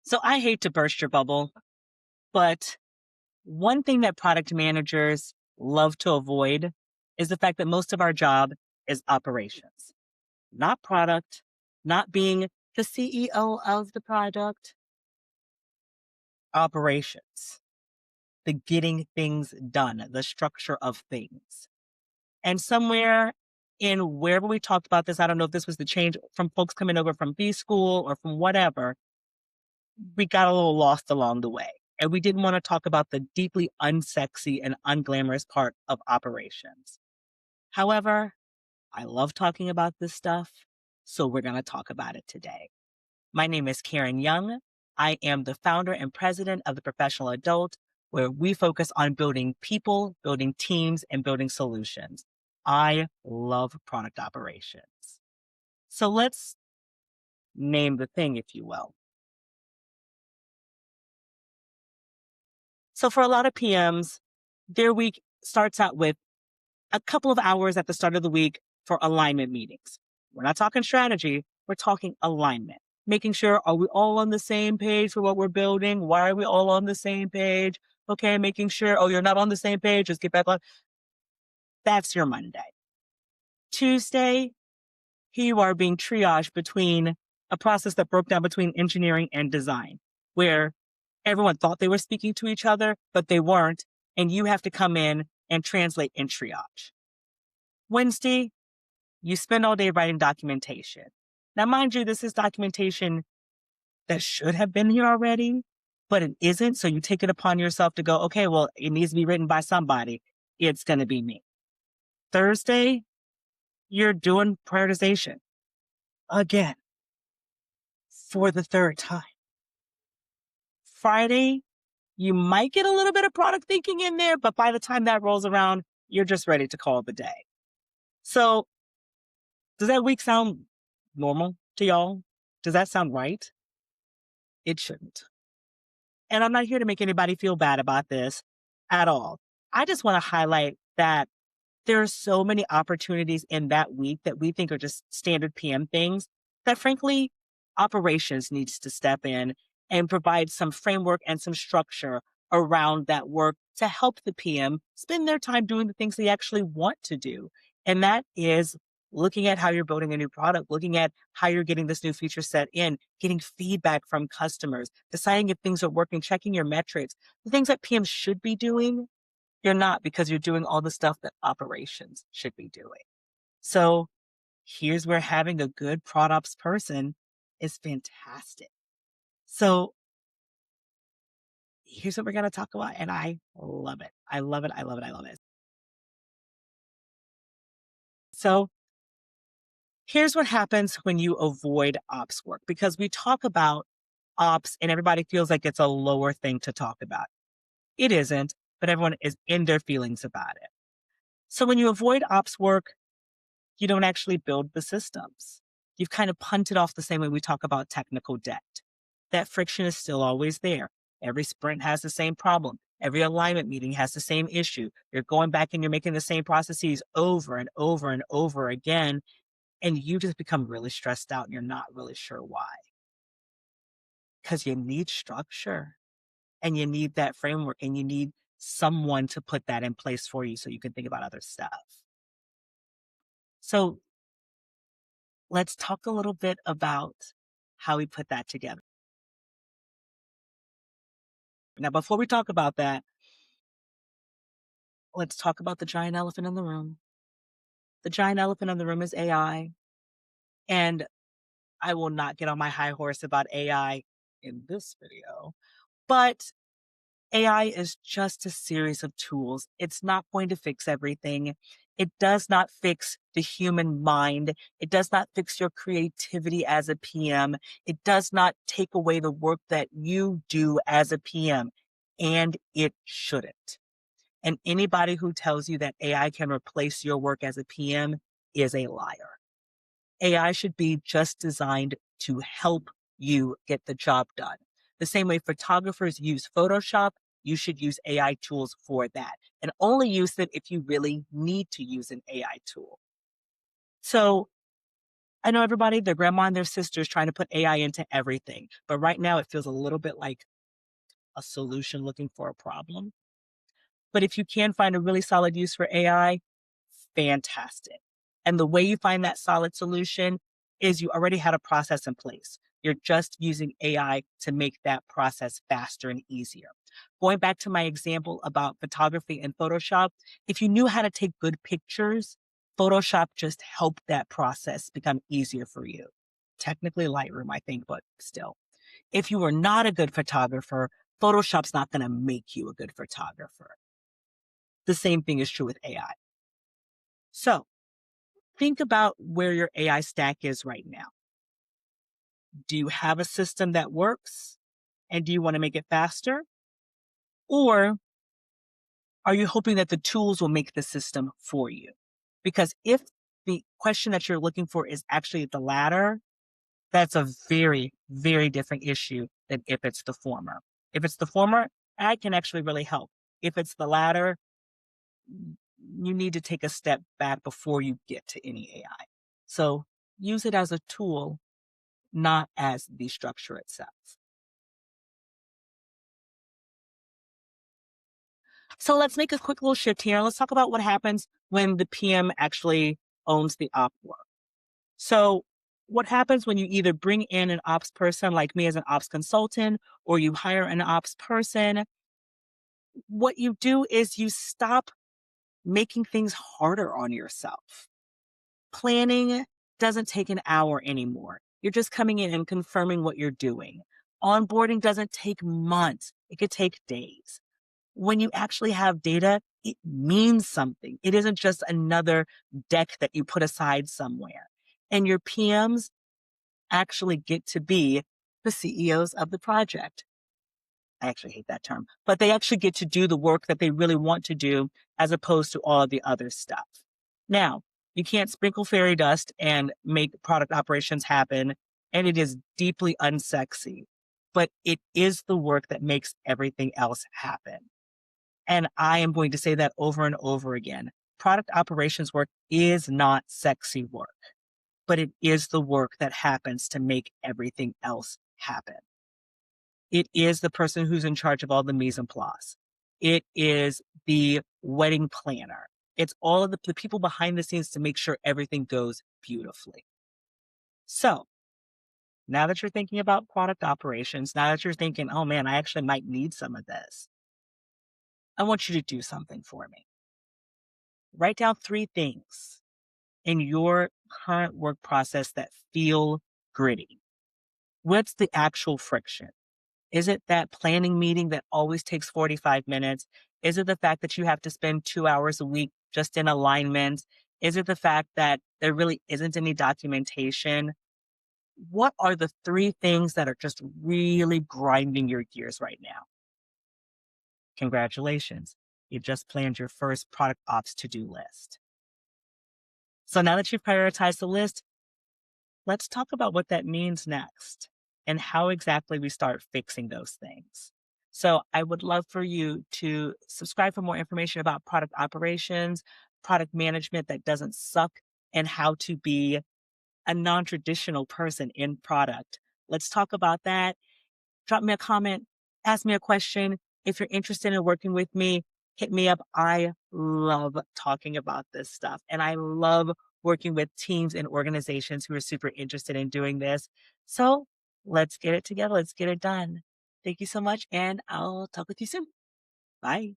So I hate to burst your bubble, but one thing that product managers love to avoid is the fact that most of our job is operations, not product, not being the CEO of the product, operations, the getting things done, the structure of things. And somewhere in wherever we talked about this, I don't know if this was the change from folks coming over from B school or from whatever, we got a little lost along the way. And we didn't want to talk about the deeply unsexy and unglamorous part of operations. However, I love talking about this stuff, so we're going to talk about it today. My name is Karen Young. I am the founder and president of the Professional Adult, where we focus on building people, building teams, and building solutions. I love product operations. So let's name the thing, if you will. So for a lot of PMs, their week starts out with a couple of hours at the start of the week for alignment meetings. We're not talking strategy, we're talking alignment. Making sure, are we all on the same page for what we're building? Why are we all on the same page? Okay, making sure, oh, you're not on the same page, just get back on. That's your Monday. Tuesday, here you are being triaged between a process that broke down between engineering and design, where everyone thought they were speaking to each other, but they weren't. And you have to come in and translate and triage. Wednesday, you spend all day writing documentation. Now, mind you, this is documentation that should have been here already, but it isn't. So you take it upon yourself to go, okay, well, it needs to be written by somebody. It's going to be me. Thursday, you're doing prioritization again for the third time. Friday, you might get a little bit of product thinking in there, but by the time that rolls around, you're just ready to call the day. So does that week sound normal to y'all? Does that sound right? It shouldn't. And I'm not here to make anybody feel bad about this at all. I just want to highlight that there are so many opportunities in that week that we think are just standard PM things that frankly, operations needs to step in and provide some framework and some structure around that work to help the PM spend their time doing the things they actually want to do. And that is looking at how you're building a new product, looking at how you're getting this new feature set in, getting feedback from customers, deciding if things are working, checking your metrics, the things that PMs should be doing. You're not, because you're doing all the stuff that operations should be doing. So here's where having a good prod ops person is fantastic. So here's what we're going to talk about. And I love it. I love it. I love it. I love it. So here's what happens when you avoid ops work, because we talk about ops and everybody feels like it's a lower thing to talk about. It isn't, but everyone is in their feelings about it. So when you avoid ops work, you don't actually build the systems. You've kind of punted off the same way we talk about technical debt. That friction is still always there. Every sprint has the same problem. Every alignment meeting has the same issue. You're going back and you're making the same processes over and over and over again. And you just become really stressed out and you're not really sure why. Because you need structure and you need that framework and you need someone to put that in place for you so you can think about other stuff. So let's talk a little bit about how we put that together. Now, before we talk about that, let's talk about the giant elephant in the room. The giant elephant in the room is AI. And I will not get on my high horse about AI in this video, but AI is just a series of tools. It's not going to fix everything. It does not fix the human mind. It does not fix your creativity as a PM. It does not take away the work that you do as a PM, and it shouldn't. And anybody who tells you that AI can replace your work as a PM is a liar. AI should be just designed to help you get the job done. The same way photographers use Photoshop, you should use AI tools for that, and only use it if you really need to use an AI tool. So I know everybody, their grandma and their sisters trying to put AI into everything. But right now it feels a little bit like a solution looking for a problem. But if you can find a really solid use for AI, fantastic. And the way you find that solid solution is you already had a process in place. You're just using AI to make that process faster and easier. Going back to my example about photography and Photoshop, if you knew how to take good pictures, Photoshop just helped that process become easier for you. Technically Lightroom, I think, but still. If you are not a good photographer, Photoshop's not going to make you a good photographer. The same thing is true with AI. So think about where your AI stack is right now. Do you have a system that works? And do you want to make it faster? Or are you hoping that the tools will make the system for you? Because if the question that you're looking for is actually the latter, that's a very, very different issue than if it's the former. If it's the former, I can actually really help. If it's the latter, you need to take a step back before you get to any AI. So use it as a tool, not as the structure itself. So let's make a quick little shift here. Let's talk about what happens when the PM actually owns the op work. So what happens when you either bring in an ops person like me as an ops consultant, or you hire an ops person? What you do is you stop making things harder on yourself. Planning doesn't take an hour anymore. You're just coming in and confirming what you're doing. Onboarding doesn't take months. It could take days. When you actually have data, it means something. It isn't just another deck that you put aside somewhere. And your PMs actually get to be the CEOs of the project. I actually hate that term, but they actually get to do the work that they really want to do as opposed to all of the other stuff. Now, you can't sprinkle fairy dust and make product operations happen, and it is deeply unsexy, but it is the work that makes everything else happen. And I am going to say that over and over again. Product operations work is not sexy work, but it is the work that happens to make everything else happen. It is the person who's in charge of all the mise en place. It is the wedding planner. It's all of the people behind the scenes to make sure everything goes beautifully. So now that you're thinking about product operations, now that you're thinking, oh man, I actually might need some of this, I want you to do something for me. Write down 3 things in your current work process that feel gritty. What's the actual friction? Is it that planning meeting that always takes 45 minutes? Is it the fact that you have to spend 2 hours a week just in alignment? Is it the fact that there really isn't any documentation? What are the 3 things that are just really grinding your gears right now? Congratulations. You just planned your first product ops to-do list. So now that you've prioritized the list, let's talk about what that means next and how exactly we start fixing those things. So I would love for you to subscribe for more information about product operations, product management that doesn't suck, and how to be a non-traditional person in product. Let's talk about that. Drop me a comment, ask me a question. If you're interested in working with me, hit me up. I love talking about this stuff, and I love working with teams and organizations who are super interested in doing this. So let's get it together. Let's get it done. Thank you so much, and I'll talk with you soon. Bye.